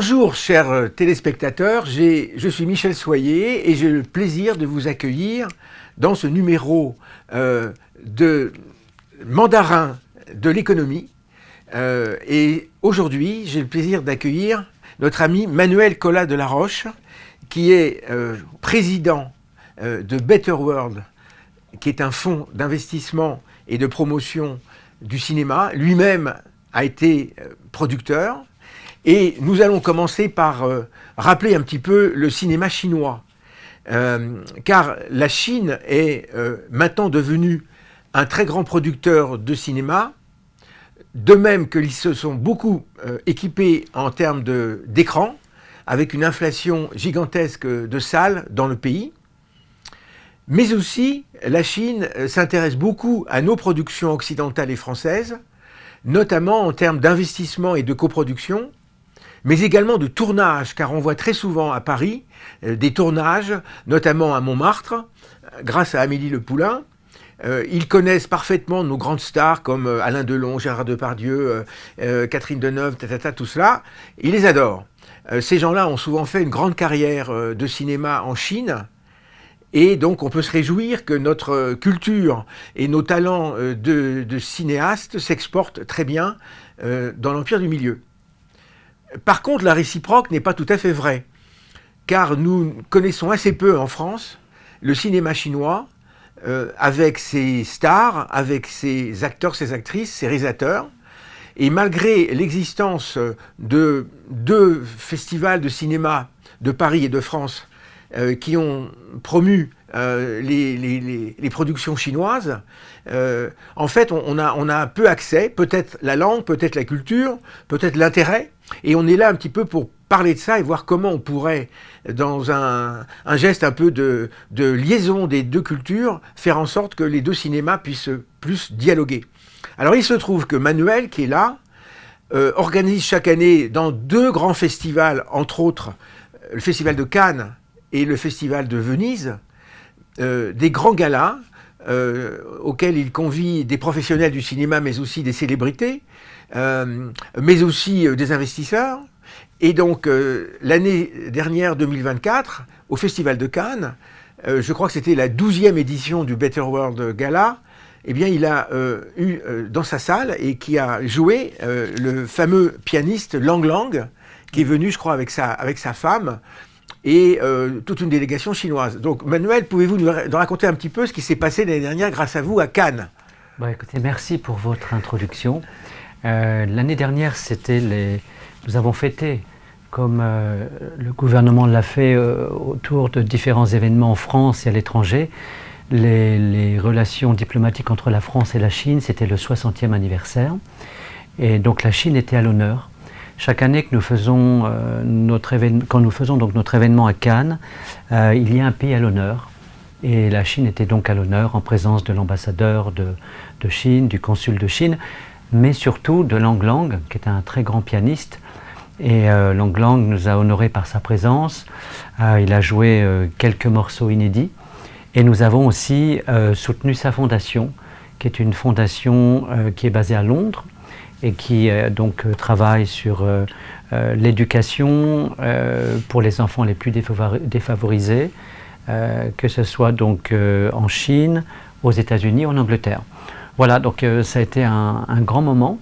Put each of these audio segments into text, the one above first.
Bonjour chers téléspectateurs, je suis Michel Soyer et j'ai le plaisir de vous accueillir dans ce numéro de Mandarin de l'économie. Et aujourd'hui, j'ai le plaisir d'accueillir notre ami Manuel Collat de la Roche, qui est président de Better World, qui est un fonds d'investissement et de promotion du cinéma. Lui-même a été producteur. Et nous allons commencer par rappeler un petit peu le cinéma chinois. Car la Chine est maintenant devenue un très grand producteur de cinéma, de même qu'ils se sont beaucoup équipés en termes d'écran, avec une inflation gigantesque de salles dans le pays. Mais aussi, la Chine s'intéresse beaucoup à nos productions occidentales et françaises, notamment en termes d'investissement et de coproduction, mais également de tournage, car on voit très souvent à Paris des tournages, notamment à Montmartre, grâce à Amélie Le Poulain. Ils connaissent parfaitement nos grandes stars comme Alain Delon, Gérard Depardieu, Catherine Deneuve, tout cela. Ils les adorent. Ces gens-là ont souvent fait une grande carrière de cinéma en Chine. Et donc on peut se réjouir que notre culture et nos talents de cinéastes s'exportent très bien dans l'Empire du Milieu. Par contre, la réciproque n'est pas tout à fait vraie, car nous connaissons assez peu en France le cinéma chinois avec ses stars, avec ses acteurs, ses actrices, ses réalisateurs. Et malgré l'existence de deux festivals de cinéma de Paris et de France qui ont promu les productions chinoises, en fait, on a peu accès, peut-être la langue, peut-être la culture, peut-être l'intérêt, et on est là un petit peu pour parler de ça et voir comment on pourrait, dans un geste un peu de liaison des deux cultures, faire en sorte que les deux cinémas puissent plus dialoguer. Alors il se trouve que Manuel, qui est là, organise chaque année dans deux grands festivals, entre autres le Festival de Cannes et le Festival de Venise, des grands galas auxquels il convie des professionnels du cinéma, mais aussi des célébrités, mais aussi des investisseurs. Et donc, l'année dernière, 2024, au Festival de Cannes, je crois que c'était la 12e édition du Better World Gala, eh bien, il a eu dans sa salle et qui a joué le fameux pianiste Lang Lang, qui est venu, je crois, avec sa femme, et toute une délégation chinoise. Donc Manuel, pouvez-vous nous raconter un petit peu ce qui s'est passé l'année dernière grâce à vous à Cannes? Écoutez, merci pour votre introduction. L'année dernière, nous avons fêté, comme le gouvernement l'a fait autour de différents événements en France et à l'étranger, les relations diplomatiques entre la France et la Chine, c'était le 60e anniversaire. Et donc la Chine était à l'honneur. Chaque année que nous faisons quand nous faisons donc notre événement à Cannes, il y a un pays à l'honneur. Et la Chine était donc à l'honneur en présence de l'ambassadeur de Chine, du consul de Chine, mais surtout de Lang Lang, qui est un très grand pianiste. Et Lang Lang nous a honorés par sa présence. Il a joué quelques morceaux inédits. Et nous avons aussi soutenu sa fondation, qui est une fondation qui est basée à Londres, et qui donc travaille sur l'éducation pour les enfants les plus défavorisés, que ce soit donc en Chine, aux États-Unis, en Angleterre. Voilà, donc ça a été un grand moment,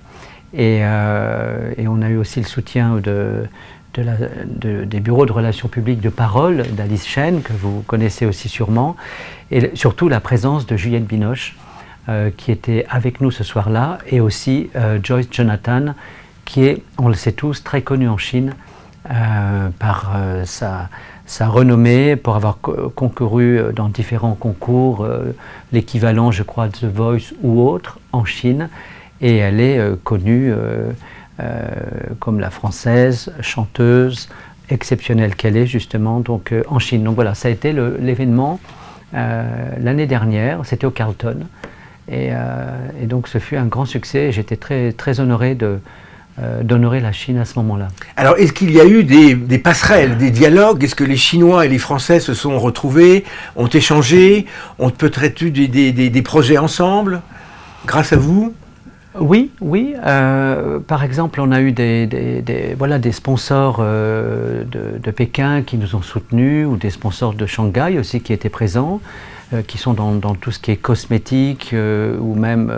et on a eu aussi le soutien des bureaux de relations publiques de Parole, d'Alice Chen, que vous connaissez aussi sûrement, et surtout la présence de Juliette Binoche, qui était avec nous ce soir-là, et aussi Joyce Jonathan, qui est, on le sait tous, très connue en Chine par sa renommée, pour avoir concouru dans différents concours, l'équivalent, je crois, de The Voice ou autre, en Chine, et elle est connue comme la française, chanteuse, exceptionnelle qu'elle est, justement, donc, en Chine. Donc voilà, ça a été l'événement l'année dernière, c'était au Carlton. Et donc ce fut un grand succès et j'étais très, très honoré d'honorer la Chine à ce moment-là. Alors est-ce qu'il y a eu des passerelles, des dialogues? Est-ce que les Chinois et les Français se sont retrouvés, ont échangé, ont peut-être eu des projets ensemble grâce à vous? Oui, oui. Par exemple, on a eu des sponsors de Pékin qui nous ont soutenus, ou des sponsors de Shanghai aussi qui étaient présents, qui sont dans tout ce qui est cosmétique, ou même...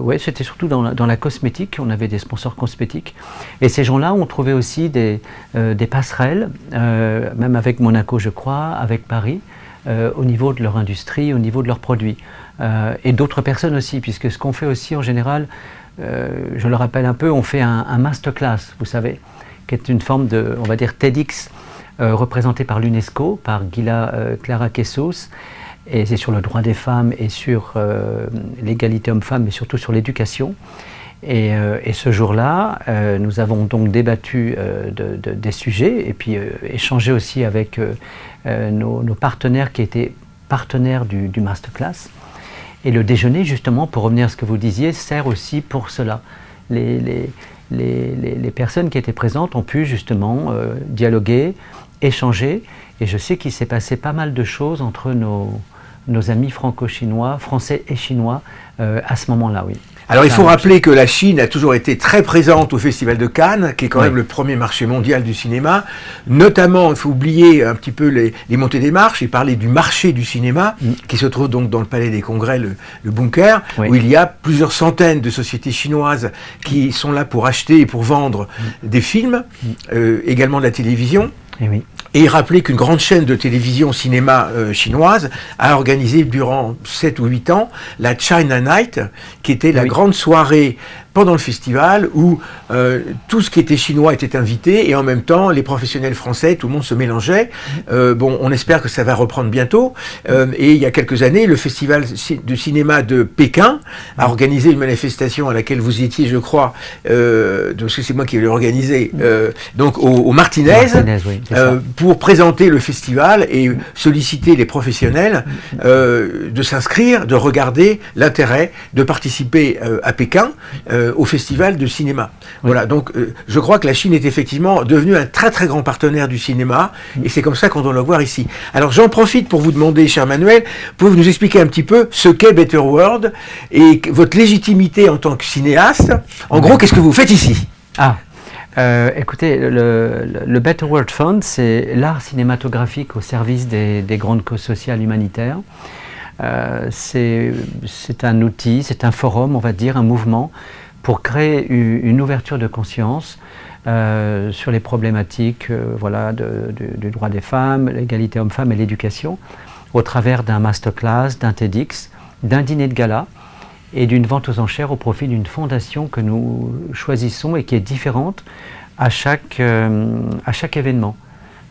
oui, c'était surtout dans la cosmétique, on avait des sponsors cosmétiques. Et ces gens-là ont trouvé aussi des passerelles, même avec Monaco, je crois, avec Paris, au niveau de leur industrie, au niveau de leurs produits. Et d'autres personnes aussi, puisque ce qu'on fait aussi en général, je le rappelle un peu, on fait un masterclass, vous savez, qui est une forme de, on va dire, TEDx, représenté par l'UNESCO, par Clara Quessos, et c'est sur le droit des femmes et sur l'égalité homme-femme, mais surtout sur l'éducation. Et ce jour-là, nous avons donc débattu des sujets, et puis échangé aussi avec nos partenaires qui étaient partenaires du masterclass. Et le déjeuner, justement, pour revenir à ce que vous disiez, sert aussi pour cela. Les personnes qui étaient présentes ont pu justement dialoguer, échanger, et je sais qu'il s'est passé pas mal de choses entre nos amis franco-chinois, français et chinois, à ce moment-là, oui. Alors il faut rappeler que la Chine a toujours été très présente au Festival de Cannes, qui est quand même le premier marché mondial du cinéma. Notamment, il faut oublier un petit peu les montées des marches et parler du marché du cinéma, qui se trouve donc dans le Palais des Congrès, le bunker, où il y a plusieurs centaines de sociétés chinoises qui sont là pour acheter et pour vendre des films, également de la télévision. Et rappeler qu'une grande chaîne de télévision cinéma chinoise a organisé durant 7 ou 8 ans la China Night, qui était la grande soirée pendant le festival où tout ce qui était chinois était invité, et en même temps les professionnels français, tout le monde se mélangeait. Bon, on espère que ça va reprendre bientôt. Et il y a quelques années, le festival de cinéma de Pékin a organisé une manifestation à laquelle vous étiez, je crois, donc c'est moi qui l'ai organisé, donc au Martinez, oui, pour présenter le festival et solliciter les professionnels de s'inscrire, de regarder l'intérêt de participer à Pékin au festival de cinéma. Voilà, donc je crois que la Chine est effectivement devenue un très très grand partenaire du cinéma, et c'est comme ça qu'on doit le voir ici. Alors j'en profite pour vous demander, cher Manuel, pouvez-vous nous expliquer un petit peu ce qu'est Better World et votre légitimité en tant que cinéaste? En gros, qu'est-ce que vous faites ici? Écoutez, le Better World Fund, c'est l'art cinématographique au service des grandes causes sociales humanitaires. C'est un outil, c'est un forum, on va dire, un mouvement pour créer une ouverture de conscience sur les problématiques du droit des femmes, l'égalité homme-femme et l'éducation, au travers d'un masterclass, d'un TEDx, d'un dîner de gala et d'une vente aux enchères au profit d'une fondation que nous choisissons et qui est différente à chaque événement.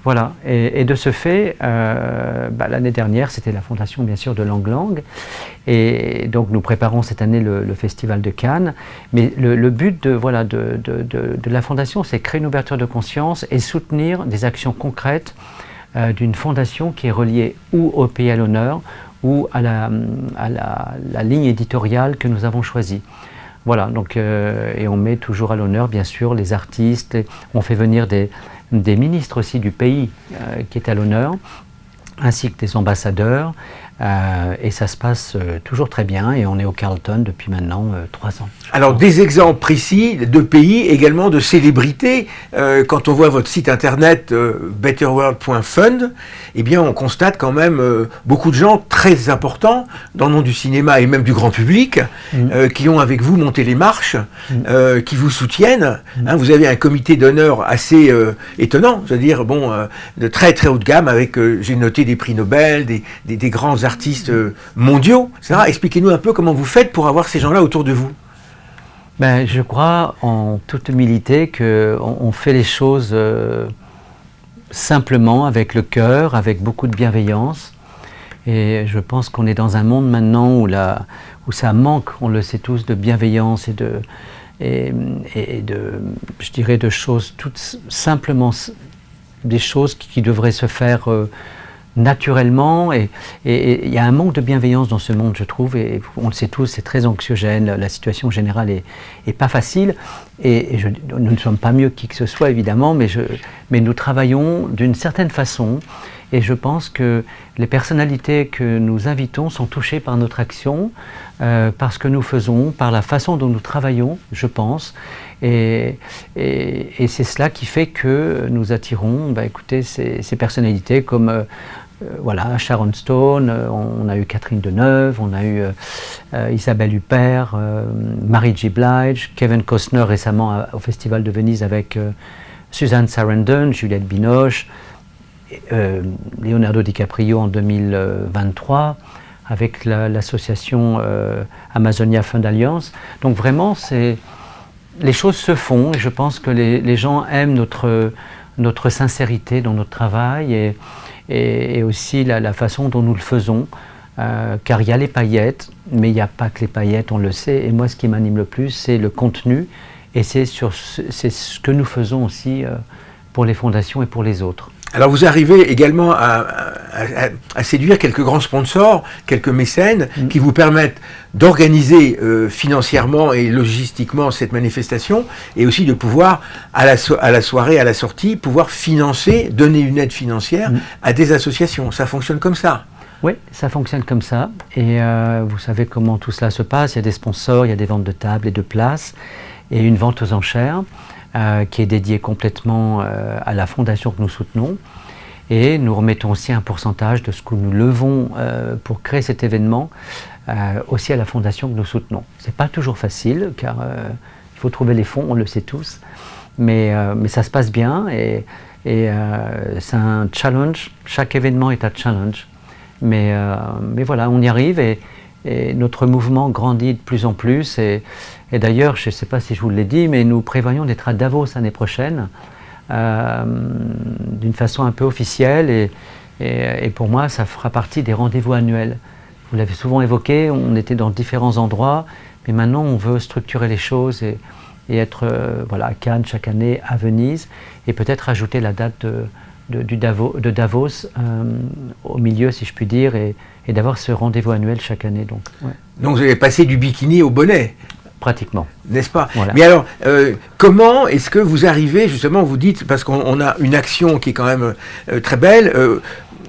Voilà, et de ce fait, l'année dernière, c'était la fondation bien sûr de Lang Lang, et donc nous préparons cette année le Festival de Cannes, mais le but de la fondation, c'est créer une ouverture de conscience et soutenir des actions concrètes d'une fondation qui est reliée ou au pays à l'honneur, ou à la ligne éditoriale que nous avons choisie. Voilà, donc, et on met toujours à l'honneur, bien sûr, les artistes, on fait venir des ministres aussi du pays qui est à l'honneur, ainsi que des ambassadeurs, et ça se passe toujours très bien, et on est au Carlton depuis maintenant 3 ans. Alors des exemples précis de pays, également de célébrités, quand on voit votre site internet betterworld.fund, eh bien on constate quand même beaucoup de gens très importants dans le monde du cinéma et même du grand public, qui ont avec vous monté les marches, qui vous soutiennent. Hein, vous avez un comité d'honneur assez étonnant, c'est-à-dire de très très haut de gamme, avec, j'ai noté, des prix Nobel, des grands artistes mondiaux, etc. Expliquez-nous un peu comment vous faites pour avoir ces gens-là autour de vous. Je crois en toute humilité qu'on fait les choses simplement, avec le cœur, avec beaucoup de bienveillance. Et je pense qu'on est dans un monde maintenant où ça manque, on le sait tous, de bienveillance et je dirais, de choses toutes simplement, des choses qui devraient se faire naturellement, et il y a un manque de bienveillance dans ce monde, je trouve, et on le sait tous, c'est très anxiogène, la situation générale est pas facile, Nous ne sommes pas mieux qui que ce soit, évidemment, mais nous travaillons d'une certaine façon. Et je pense que les personnalités que nous invitons sont touchées par notre action, par ce que nous faisons, par la façon dont nous travaillons, je pense. Et c'est cela qui fait que nous attirons écoutez, ces personnalités comme voilà, Sharon Stone, on a eu Catherine Deneuve, on a eu Isabelle Huppert, Mary J. Blige, Kevin Costner récemment au Festival de Venise avec Susan Sarandon, Juliette Binoche, Leonardo DiCaprio en 2023 avec l'association Amazonia Fund Alliance. Donc vraiment, les choses se font et je pense que les gens aiment notre sincérité dans notre travail et aussi la façon dont nous le faisons, car il y a les paillettes, mais il n'y a pas que les paillettes, on le sait. Et moi, ce qui m'anime le plus, c'est le contenu et c'est ce que nous faisons aussi pour les fondations et pour les autres. Alors vous arrivez également à séduire quelques grands sponsors, quelques mécènes qui vous permettent d'organiser financièrement et logistiquement cette manifestation et aussi de pouvoir, à la soirée, à la sortie, pouvoir financer, donner une aide financière à des associations. Ça fonctionne comme ça? Oui, ça fonctionne comme ça. Et vous savez comment tout cela se passe. Il y a des sponsors, il y a des ventes de tables et de places et une vente aux enchères. Qui est dédié complètement à la fondation que nous soutenons. Et nous remettons aussi un pourcentage de ce que nous levons pour créer cet événement aussi à la fondation que nous soutenons. Ce n'est pas toujours facile, car il faut trouver les fonds, on le sait tous, mais ça se passe bien et c'est un challenge. Chaque événement est un challenge. Mais voilà, on y arrive et notre mouvement grandit de plus en plus. Et d'ailleurs, je ne sais pas si je vous l'ai dit, mais nous prévoyons d'être à Davos l'année prochaine, d'une façon un peu officielle. Et pour moi, ça fera partie des rendez-vous annuels. Vous l'avez souvent évoqué, on était dans différents endroits, mais maintenant on veut structurer les choses et être voilà, à Cannes chaque année, à Venise, et peut-être ajouter la date de Davos au milieu, si je puis dire, et d'avoir ce rendez-vous annuel chaque année. Donc vous avez passé du bikini au bonnet? Pratiquement. N'est-ce pas? Voilà. Mais alors, comment est-ce que vous arrivez, justement, vous dites, parce qu'on a une action qui est quand même très belle,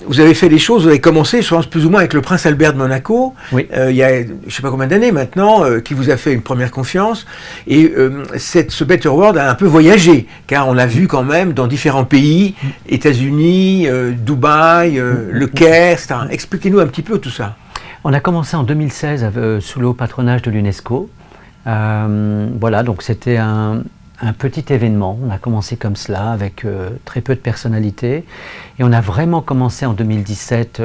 vous avez fait les choses, vous avez commencé, je pense, plus ou moins avec le prince Albert de Monaco, oui. Il y a je ne sais pas combien d'années maintenant, qui vous a fait une première confiance, et ce Better World a un peu voyagé, car on l'a vu quand même dans différents pays, États-Unis, Dubaï, le Caire, etc. Expliquez-nous un petit peu tout ça. On a commencé en 2016 sous le haut patronage de l'UNESCO. Voilà, donc c'était un petit événement. On a commencé comme cela avec très peu de personnalités et on a vraiment commencé en 2017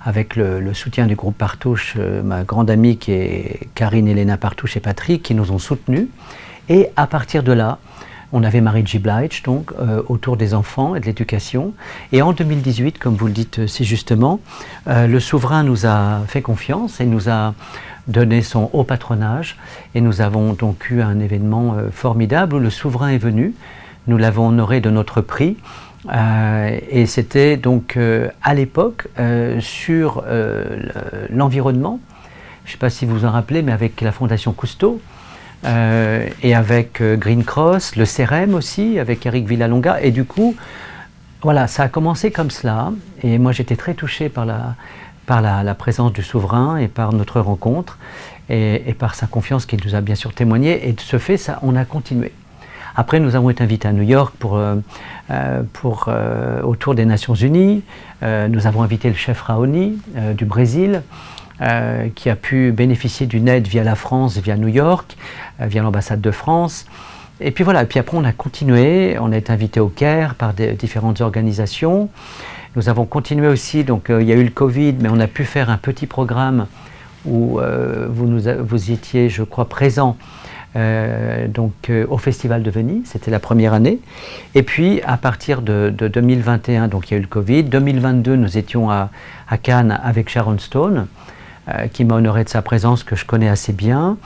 avec le soutien du groupe Partouche, ma grande amie qui est Karine Elena Partouche et Patrick qui nous ont soutenus, et à partir de là on avait Mary J. Blige donc autour des enfants et de l'éducation, et en 2018, comme vous le dites si justement, le souverain nous a fait confiance et nous a donné son haut patronage, et nous avons donc eu un événement formidable où le souverain est venu. Nous l'avons honoré de notre prix et c'était donc à l'époque sur l'environnement. Je ne sais pas si vous vous en rappelez, mais avec la Fondation Cousteau et avec Green Cross, le CEREM aussi, avec Eric Villalonga, et du coup, voilà, ça a commencé comme cela, et moi j'étais très touché par la présence du souverain et par notre rencontre et par sa confiance qu'il nous a bien sûr témoigné, et de ce fait, ça, on a continué. Après, nous avons été invités à New York autour des Nations Unies. Nous avons invité le chef Raoni du Brésil, qui a pu bénéficier d'une aide via la France, via New York, via l'ambassade de France. Et puis voilà, et puis après on a continué, on a été invité au Caire par différentes organisations. Nous avons continué aussi, donc il y a eu le Covid, mais on a pu faire un petit programme où vous étiez, je crois, présent au Festival de Venise, c'était la première année. Et puis à partir de 2021, donc il y a eu le Covid, 2022 nous étions à Cannes avec Sharon Stone, qui m'a honoré de sa présence, que je connais assez bien.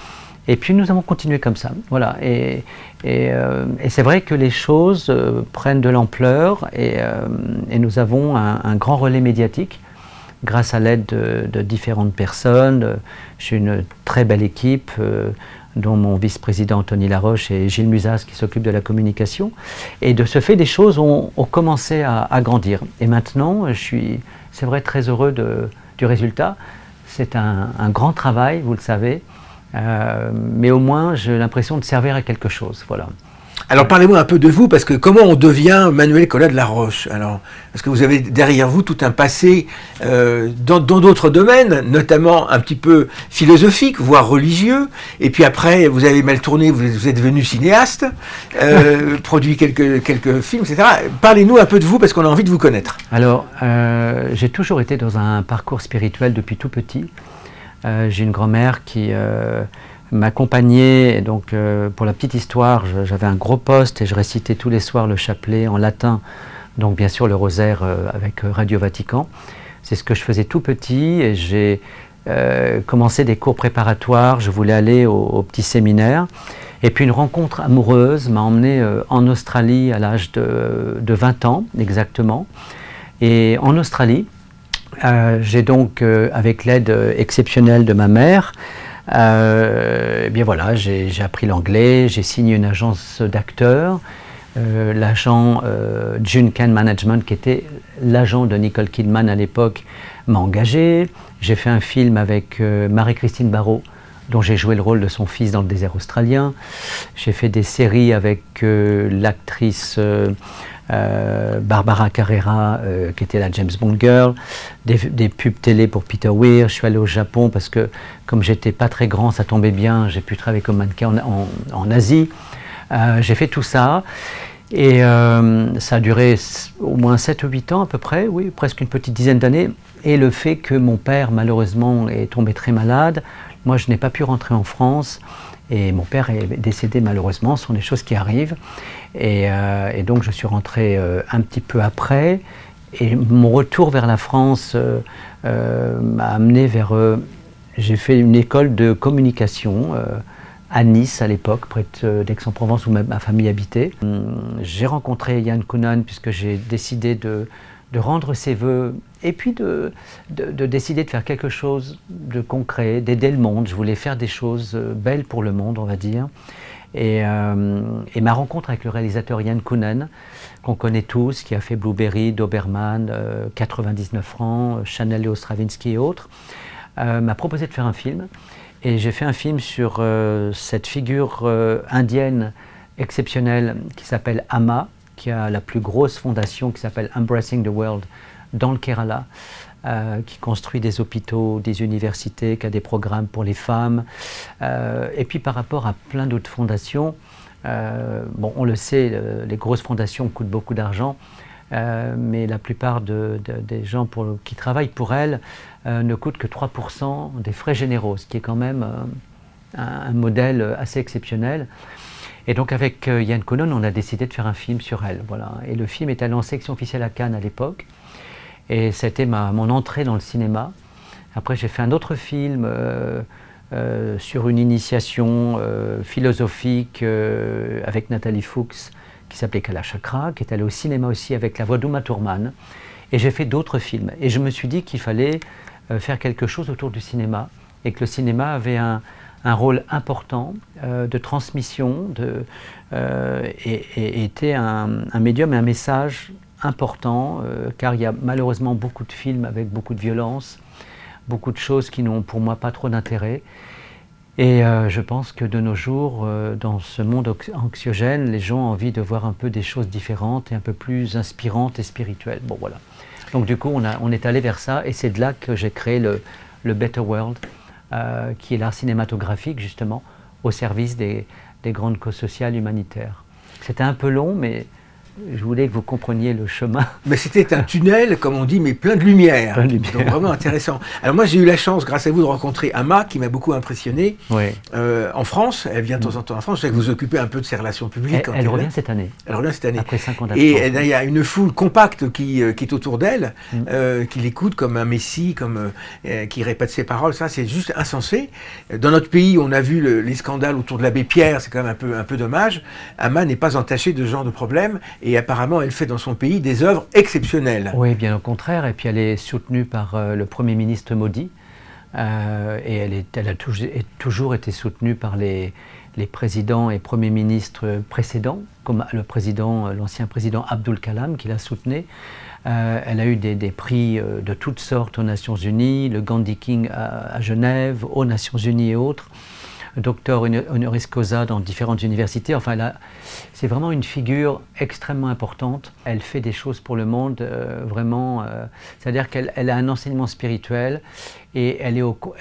Et puis nous avons continué comme ça, voilà. Et c'est vrai que les choses prennent de l'ampleur et nous avons un grand relais médiatique grâce à l'aide de différentes personnes. J'ai une très belle équipe, dont mon vice-président Tony Laroche et Gilles Musas qui s'occupent de la communication. Et de ce fait, les choses ont commencé à grandir. Et maintenant, je suis, c'est vrai, très heureux du résultat. C'est un grand travail, vous le savez, mais au moins j'ai l'impression de servir à quelque chose. Voilà. Alors parlez-moi un peu de vous, parce que comment on devient Manuel Collat de la Roche? Alors, parce que vous avez derrière vous tout un passé dans d'autres domaines, notamment un petit peu philosophique, voire religieux, et puis après vous avez mal tourné, vous êtes devenu cinéaste, produit quelques films, etc. Parlez-nous un peu de vous, parce qu'on a envie de vous connaître. Alors, j'ai toujours été dans un parcours spirituel depuis tout petit. J'ai une grand-mère qui m'accompagnait, donc pour la petite histoire, j'avais un gros poste et je récitais tous les soirs le chapelet en latin, donc bien sûr le rosaire avec Radio Vatican. C'est ce que je faisais tout petit et j'ai commencé des cours préparatoires, je voulais aller au petit séminaire. Et puis une rencontre amoureuse m'a emmené en Australie à l'âge de 20 ans exactement. Et en Australie, j'ai donc, avec l'aide exceptionnelle de ma mère, eh bien voilà, j'ai appris l'anglais, j'ai signé une agence d'acteurs, l'agent Juncan Management, qui était l'agent de Nicole Kidman à l'époque, m'a engagé. J'ai fait un film avec Marie-Christine Barrault, dont j'ai joué le rôle de son fils dans le désert australien. J'ai fait des séries avec l'actrice Barbara Carrera, qui était la James Bond Girl, des pubs télé pour Peter Weir. Je suis allé au Japon parce que, comme j'étais pas très grand, ça tombait bien, j'ai pu travailler comme mannequin en Asie. J'ai fait tout ça. Et ça a duré au moins 7 ou 8 ans à peu près, oui, presque une petite dizaine d'années. Et le fait que mon père, malheureusement, est tombé très malade, moi je n'ai pas pu rentrer en France. Et mon père est décédé malheureusement, ce sont des choses qui arrivent. Et donc je suis rentré un petit peu après. Et mon retour vers la France m'a amené vers... j'ai fait une école de communication à Nice à l'époque, près d'Aix-en-Provence où ma famille habitait. J'ai rencontré Yann Kounan puisque j'ai décidé de rendre ses vœux et puis de décider de faire quelque chose de concret, d'aider le monde. Je voulais faire des choses belles pour le monde, on va dire. Et ma rencontre avec le réalisateur Yann Kounan, qu'on connaît tous, qui a fait Blueberry, Doberman, 99 francs, Chanel, Leo Stravinsky et autres, m'a proposé de faire un film. Et j'ai fait un film sur cette figure indienne exceptionnelle qui s'appelle Amma, qui a la plus grosse fondation qui s'appelle Embracing the World dans le Kerala, qui construit des hôpitaux, des universités, qui a des programmes pour les femmes. Et puis par rapport à plein d'autres fondations, bon, on le sait, les grosses fondations coûtent beaucoup d'argent, mais la plupart des gens qui travaillent pour elles ne coûtent que 3% des frais généraux, ce qui est quand même un modèle assez exceptionnel. Et donc avec Yann Kounan, on a décidé de faire un film sur elle. Voilà. Et le film est allé en section officielle à Cannes à l'époque. Et c'était mon entrée dans le cinéma. Après, j'ai fait un autre film sur une initiation philosophique avec Nathalie Fuchs, qui s'appelait Kalachakra, qui est allée au cinéma aussi avec la voix d'Uma Thurman. Et j'ai fait d'autres films. Et je me suis dit qu'il fallait faire quelque chose autour du cinéma, et que le cinéma avait un rôle important de transmission, et était un médium et un message important, car il y a malheureusement beaucoup de films avec beaucoup de violence, beaucoup de choses qui n'ont pour moi pas trop d'intérêt. Et je pense que de nos jours, dans ce monde anxiogène, les gens ont envie de voir un peu des choses différentes et un peu plus inspirantes et spirituelles. Bon, voilà. Donc du coup, on est allé vers ça, et c'est de là que j'ai créé le Better World, qui est l'art cinématographique justement au service des grandes causes sociales humanitaires. C'était un peu long, mais je voulais que vous compreniez le chemin. Mais c'était un tunnel, comme on dit, mais plein de lumière. Plein de lumière. Donc vraiment intéressant. Alors moi, j'ai eu la chance, grâce à vous, de rencontrer Amma, qui m'a beaucoup impressionné. Oui. En France, elle vient de temps en temps en France. Je sais que vous occupez un peu de ses relations publiques. Elle revient cette année. Elle revient cette année. Après 5 ans d'absence. Et il y a une foule compacte qui est autour d'elle, qui l'écoute comme un messie, qui répète ses paroles. Ça, c'est juste insensé. Dans notre pays, on a vu les scandales autour de l'abbé Pierre. C'est quand même un peu dommage. Amma n'est pas entachée de ce genre de problème. Et apparemment, elle fait dans son pays des œuvres exceptionnelles. Oui, bien au contraire. Et puis elle est soutenue par le Premier ministre Modi, Et elle a toujours été soutenue par les présidents et premiers ministres précédents, comme l'ancien président Abdul Kalam qui la soutenait. Elle a eu des prix de toutes sortes aux Nations Unies, le Gandhi King à Genève, aux Nations Unies et autres, docteur honoris causa dans différentes universités. Enfin, c'est vraiment une figure extrêmement importante. Elle fait des choses pour le monde, vraiment. C'est-à-dire qu'elle a un enseignement spirituel et elle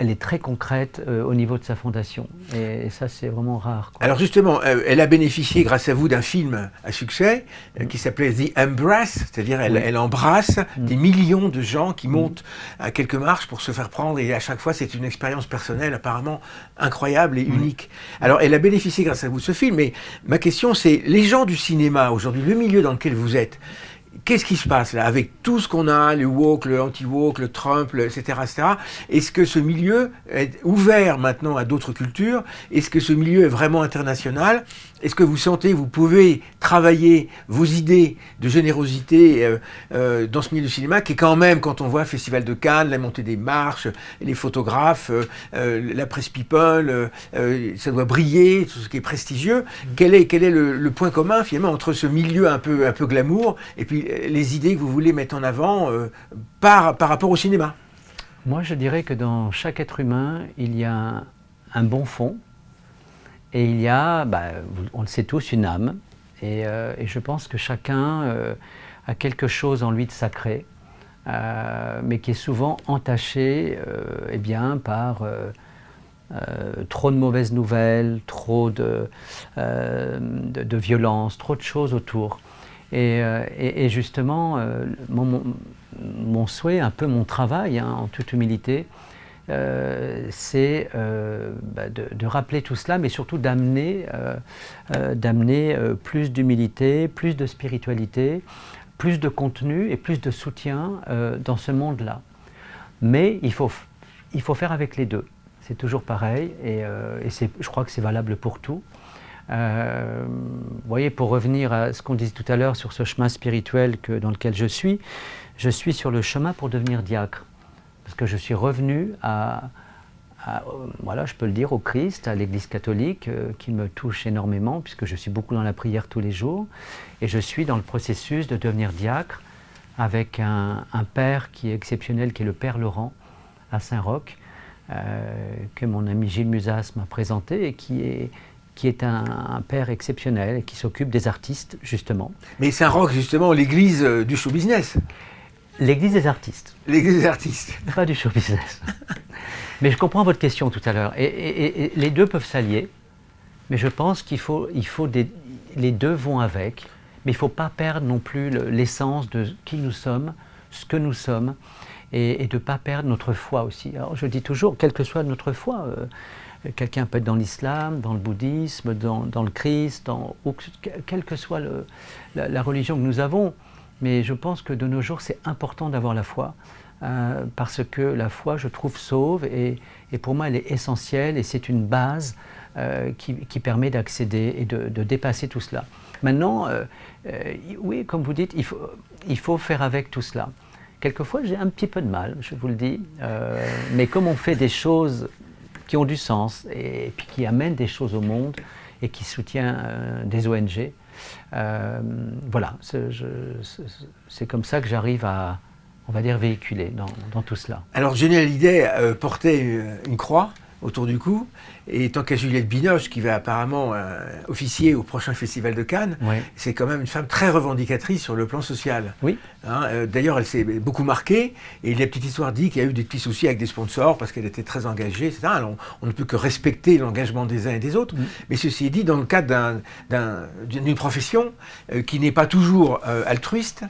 est très concrète au niveau de sa fondation. Et ça, c'est vraiment rare, quoi. Alors justement, elle a bénéficié, grâce à vous, d'un film à succès qui s'appelait The Embrace, c'est-à-dire elle embrasse des millions de gens qui montent à quelques marches pour se faire prendre, et à chaque fois, c'est une expérience personnelle apparemment incroyable et unique. Alors, elle a bénéficié grâce à vous de ce film, mais ma question, c'est les gens du cinéma aujourd'hui, le milieu dans lequel vous êtes, qu'est-ce qui se passe là, avec tout ce qu'on a, le woke, le anti-woke, le Trump, etc., etc. Est-ce que ce milieu est ouvert maintenant à d'autres cultures? Est-ce que ce milieu est vraiment international? Est-ce que vous sentez, vous pouvez travailler vos idées de générosité dans ce milieu du cinéma, qui est quand même, quand on voit le Festival de Cannes, la montée des marches, les photographes, la presse people, ça doit briller, tout ce qui est prestigieux. Quel est le point commun finalement entre ce milieu un peu glamour et puis les idées que vous voulez mettre en avant par rapport au cinéma? Moi, je dirais que dans chaque être humain, il y a un bon fond et il y a, on le sait tous, une âme. Et je pense que chacun a quelque chose en lui de sacré, mais qui est souvent entaché par trop de mauvaises nouvelles, trop de violence, trop de choses autour. Et justement, mon souhait, un peu mon travail, en toute humilité, c'est de rappeler tout cela, mais surtout d'amener plus d'humilité, plus de spiritualité, plus de contenu et plus de soutien dans ce monde-là. Mais il faut faire avec les deux. C'est toujours pareil, et je crois que c'est valable pour tout. Vous voyez, pour revenir à ce qu'on disait tout à l'heure sur ce chemin spirituel dans lequel je suis sur le chemin pour devenir diacre. Parce que je suis revenu voilà, je peux le dire, au Christ, à l'Église catholique, qui me touche énormément, puisque je suis beaucoup dans la prière tous les jours. Et je suis dans le processus de devenir diacre avec un père qui est exceptionnel, qui est le Père Laurent, à Saint-Roch, que mon ami Gilles Musas m'a présenté, et qui est un père exceptionnel et qui s'occupe des artistes, justement. Mais Saint-Roch, justement, l'église du show business. L'église des artistes. L'église des artistes. Pas du show business. Mais je comprends votre question tout à l'heure. Et les deux peuvent s'allier, mais je pense les deux vont avec, mais il ne faut pas perdre non plus l'essence de qui nous sommes, ce que nous sommes, et de ne pas perdre notre foi aussi. Alors je dis toujours, quelle que soit notre foi, quelqu'un peut être dans l'islam, dans le bouddhisme, dans le Christ, quelle que soit la religion que nous avons. Mais je pense que de nos jours, c'est important d'avoir la foi, parce que la foi, je trouve, sauve, et pour moi, elle est essentielle, et c'est une base qui permet d'accéder et de dépasser tout cela. Maintenant, oui, comme vous dites, il faut faire avec tout cela. Quelquefois, j'ai un petit peu de mal, je vous le dis, mais comme on fait des choses qui ont du sens, et puis qui amènent des choses au monde, et qui soutient des ONG, voilà, c'est comme ça que j'arrive à, on va dire, véhiculer dans tout cela. Alors Johnny Hallyday portait une croix autour du cou, et tant qu'à Juliette Binoche, qui va apparemment officier au prochain Festival de Cannes, oui. C'est quand même une femme très revendicatrice sur le plan social. Oui. D'ailleurs, elle s'est beaucoup marquée, et la petite histoire dit qu'il y a eu des petits soucis avec des sponsors, parce qu'elle était très engagée, etc. Alors, on ne peut que respecter l'engagement des uns et des autres, mais ceci est dit, dans le cadre d'une profession qui n'est pas toujours altruiste,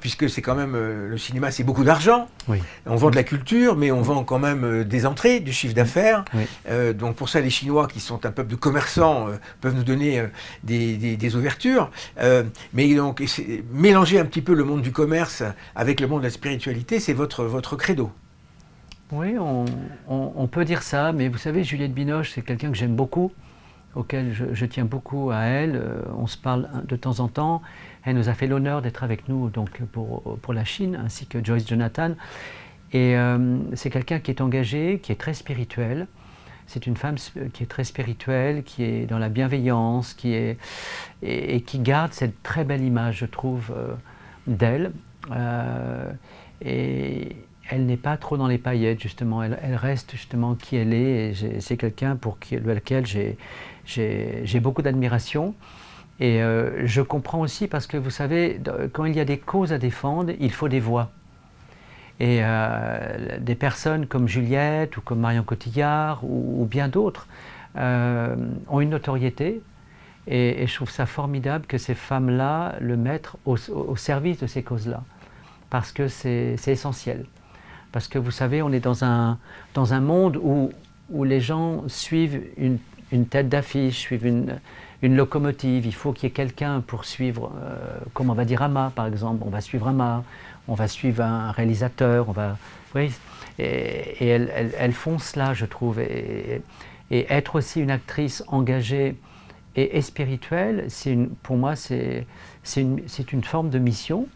puisque c'est quand même, le cinéma, c'est beaucoup d'argent. Oui. On vend de la culture, mais on vend quand même des entrées, du chiffre d'affaires. Oui. Donc pour ça, les Chinois, qui sont un peuple de commerçants, peuvent nous donner des ouvertures. Mais donc, mélanger un petit peu le monde du commerce avec le monde de la spiritualité, c'est votre credo. Oui, on peut dire ça, mais vous savez, Juliette Binoche, c'est quelqu'un que j'aime beaucoup, auquel je tiens beaucoup à elle. On se parle de temps en temps. Elle nous a fait l'honneur d'être avec nous donc, pour la Chine, ainsi que Joyce Jonathan. Et c'est quelqu'un qui est engagé, qui est très spirituel. C'est une femme qui est très spirituelle, qui est dans la bienveillance, et qui garde cette très belle image, je trouve, d'elle. Et elle n'est pas trop dans les paillettes, justement. Elle reste justement qui elle est. Et c'est quelqu'un pour lequel j'ai beaucoup d'admiration. Et je comprends aussi parce que, vous savez, quand il y a des causes à défendre, il faut des voix. Et des personnes comme Juliette ou comme Marion Cotillard ou bien d'autres ont une notoriété. Et je trouve ça formidable que ces femmes-là le mettent au service de ces causes-là. Parce que c'est essentiel. Parce que vous savez, on est dans un monde où les gens suivent une tête d'affiche, suivent une locomotive. Il faut qu'il y ait quelqu'un pour suivre, comme on va dire Ama par exemple. On va suivre Ama, on va suivre un réalisateur, oui, et elles font cela, je trouve. Et être aussi une actrice engagée et spirituelle, pour moi, c'est une forme de mission.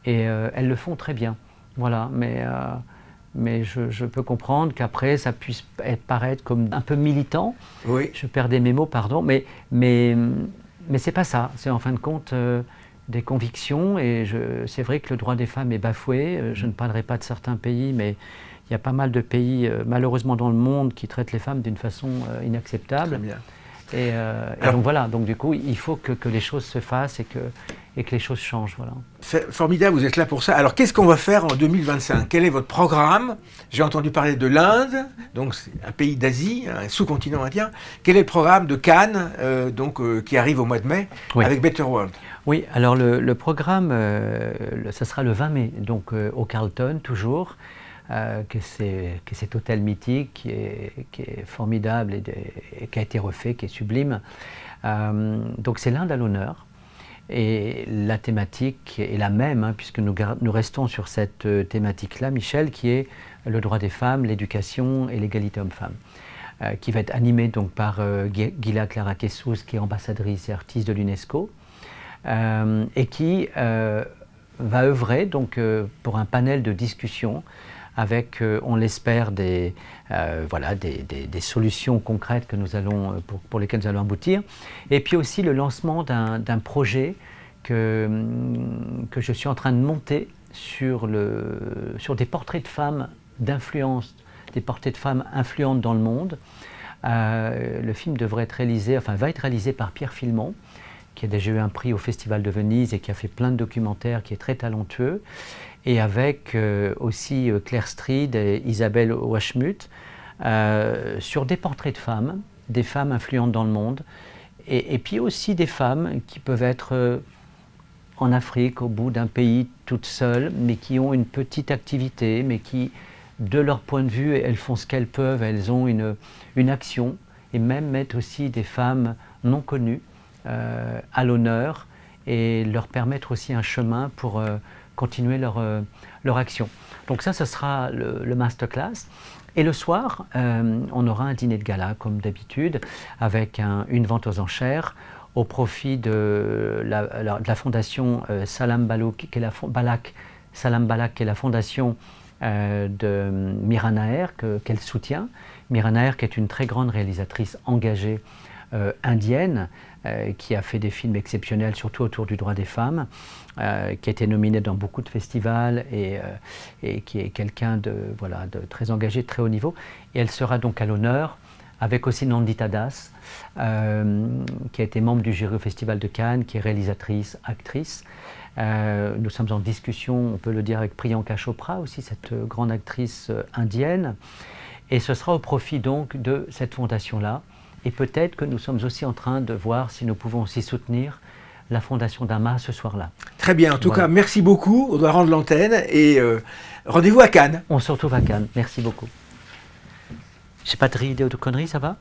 Et elles le font très bien. Voilà, mais je peux comprendre qu'après, ça puisse paraître comme un peu militant. Oui. Je perdais mes mots, pardon, mais c'est pas ça. C'est en fin de compte des convictions. Et c'est vrai que le droit des femmes est bafoué. Je ne parlerai pas de certains pays, mais il y a pas mal de pays, malheureusement dans le monde, qui traitent les femmes d'une façon inacceptable. Très bien. Et donc voilà, donc du coup, il faut que les choses se fassent et que les choses changent. Voilà. Formidable, vous êtes là pour ça. Alors, qu'est-ce qu'on va faire en 2025 ? Quel est votre programme ? J'ai entendu parler de l'Inde, donc c'est un pays d'Asie, un sous-continent indien. Quel est le programme de Cannes, qui arrive au mois de mai, oui. avec Better World ? Oui, alors le programme, ça sera le 20 mai, donc au Carlton, toujours. Que cet hôtel mythique qui est formidable et qui a été refait, qui est sublime. Donc c'est l'Inde à l'honneur. Et la thématique est la même, puisque nous restons sur cette thématique-là, Michel, qui est le droit des femmes, l'éducation et l'égalité homme-femme, qui va être animée donc par Gila Clara Kessous, qui est ambassadrice et artiste de l'UNESCO, et qui va œuvrer donc, pour un panel de discussion avec, on l'espère, des solutions concrètes que nous allons, pour lesquelles nous allons aboutir. Et puis aussi le lancement d'un projet que je suis en train de monter sur des portraits de femmes d'influence, des portraits de femmes influentes dans le monde. Le film va être réalisé par Pierre Filmon, qui a déjà eu un prix au Festival de Venise et qui a fait plein de documentaires, qui est très talentueux. Et avec aussi Claire Streed et Isabelle Washmut, sur des portraits de femmes, des femmes influentes dans le monde, et puis aussi des femmes qui peuvent être en Afrique, au bout d'un pays, toutes seules, mais qui ont une petite activité, mais qui, de leur point de vue, elles font ce qu'elles peuvent, elles ont une action, et même mettre aussi des femmes non connues à l'honneur, et leur permettre aussi un chemin pour continuer leur action. Donc ça, ce sera le masterclass. Et le soir, on aura un dîner de gala, comme d'habitude, avec une vente aux enchères au profit de la fondation Salam Balak, qui est la fondation de Mira Nair, qu'elle soutient. Mira Nair, qui est une très grande réalisatrice engagée indienne, qui a fait des films exceptionnels, surtout autour du droit des femmes, qui a été nominée dans beaucoup de festivals et qui est quelqu'un de très engagé, de très haut niveau. Et elle sera donc à l'honneur, avec aussi Nandita Das, qui a été membre du jury au Festival de Cannes, qui est réalisatrice, actrice. Nous sommes en discussion, on peut le dire, avec Priyanka Chopra aussi, cette grande actrice indienne. Et ce sera au profit donc de cette fondation-là. Et peut-être que nous sommes aussi en train de voir si nous pouvons aussi soutenir la fondation d'Ama ce soir-là. Très bien, en tout cas, merci beaucoup. On doit rendre l'antenne et rendez-vous à Cannes. On se retrouve à Cannes. Merci beaucoup. J'ai pas de idée de conneries, ça va ?